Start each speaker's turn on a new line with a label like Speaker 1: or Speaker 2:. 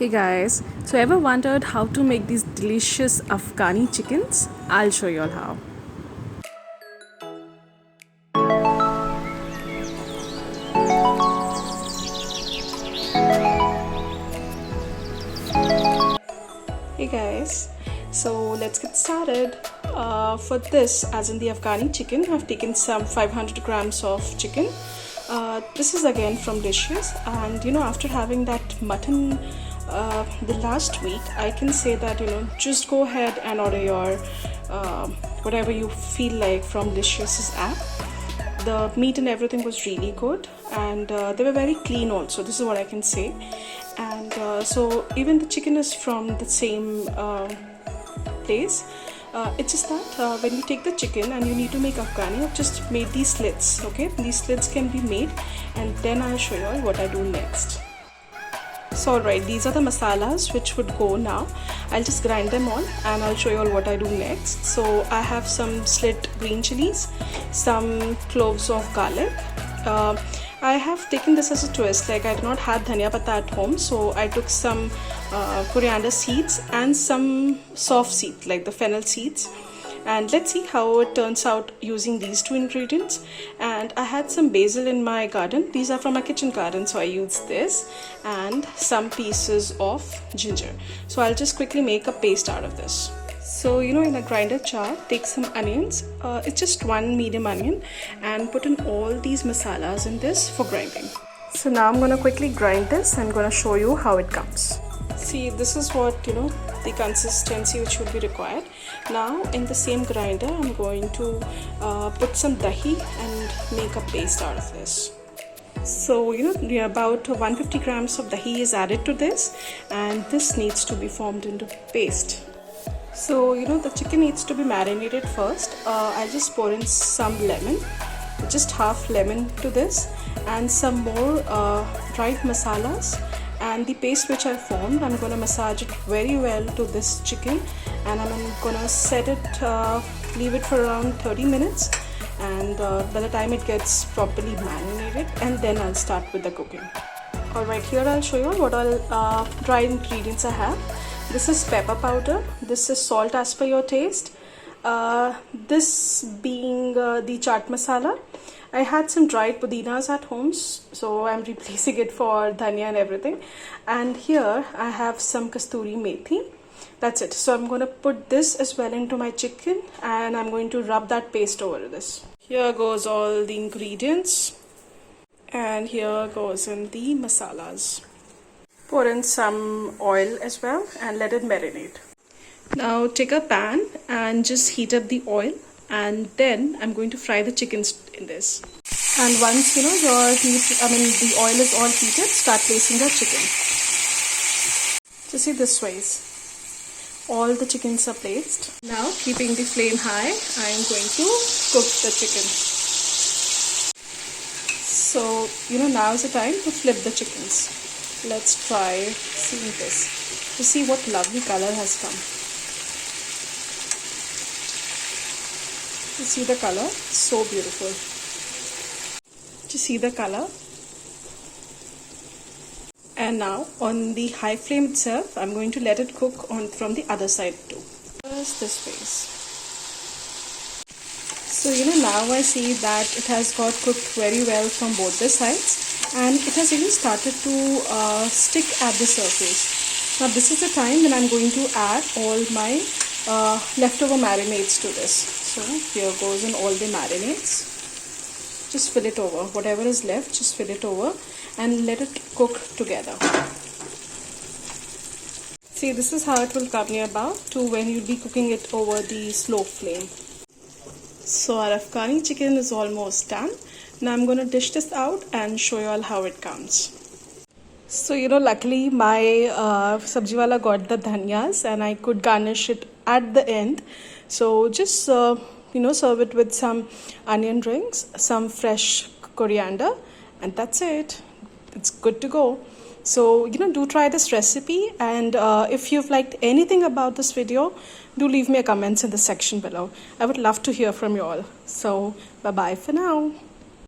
Speaker 1: Hey guys, so ever wondered how to make these delicious Afghani chickens? I'll show you all how. Hey guys, so let's get started. For this, as in the Afghani chicken, I've taken some 500 grams of chicken. This is again from Delicious, and after having that mutton the last week, I can say that just go ahead and order your whatever you feel like from Delicious's app. The meat and everything was really good, and they were very clean also. This is what I can say. And so even the chicken is from the same place. It's just that when you take the chicken and you need to make Afghani, I've just made these slits. Okay, these slits can be made, and then I'll show you all what I do next. So alright, these are the masalas which would go now. I'll just grind them all and I'll show you all what I do next. So I have some slit green chilies, some cloves of garlic. I have taken this as a twist, like I did not have dhania patta at home, so I took some coriander seeds and some soft seeds like the fennel seeds, and let's see how it turns out using these two ingredients. And I had some basil in my garden. These are from my kitchen garden, so I used this, and some pieces of ginger. So I'll just quickly make a paste out of this. So in a grinder jar, take some onions, it's just one medium onion, and put in all these masalas in this for grinding. So now I'm going to quickly grind this and going to show you how it comes. See, this is what the consistency which would be required. Now in the same grinder, I'm going to put some dahi and make a paste out of this. So about 150 grams of dahi is added to this, and this needs to be formed into paste. So the chicken needs to be marinated first. I'll just pour in some lemon, just half lemon to this, and some more dried masalas, and the paste which I formed. I'm going to massage it very well to this chicken, and I'm going to set it, leave it for around 30 minutes, and by the time it gets properly marinated, and then I'll start with the cooking. Alright, here I'll show you what all dry ingredients I have. This is pepper powder, this is salt as per your taste, this being the chaat masala. I had some dried pudinas at home, so I'm replacing it for dhania and everything. And here I have some kasturi methi. That's it. So I'm going to put this as well into my chicken, and I'm going to rub that paste over this. Here goes all the ingredients, and here goes in the masalas. Pour in some oil as well and let it marinate. Now take a pan and just heat up the oil, and then I'm going to fry the chickens in this. And once the oil is all heated, start placing the chicken. So see, this ways all the chickens are placed. Now keeping the flame high, I'm going to cook the chicken. So now is the time to flip the chickens. Let's try seeing this to see what lovely color has come. You see the color? So beautiful. To see the color. And now on the high flame itself, I'm going to let it cook on from the other side too. Just this ways. So now I see that it has got cooked very well from both the sides, and it has even started to stick at the surface. Now this is the time when I'm going to add all my leftover marinades to this. So here goes in all the marinades. Just fill it over. Whatever is left, just fill it over and let it cook together. See, this is how it will come about to when you'll be cooking it over the slow flame. So our Afghani chicken is almost done. Now I'm going to dish this out and show you all how it comes. So luckily my sabji wala got the dhanias, and I could garnish it at the end. So just serve it with some onion rings, some fresh coriander, and that's it. It's good to go. So do try this recipe, and if you've liked anything about this video, do leave me a comments in the section below. I would love to hear from you all. So bye bye for now.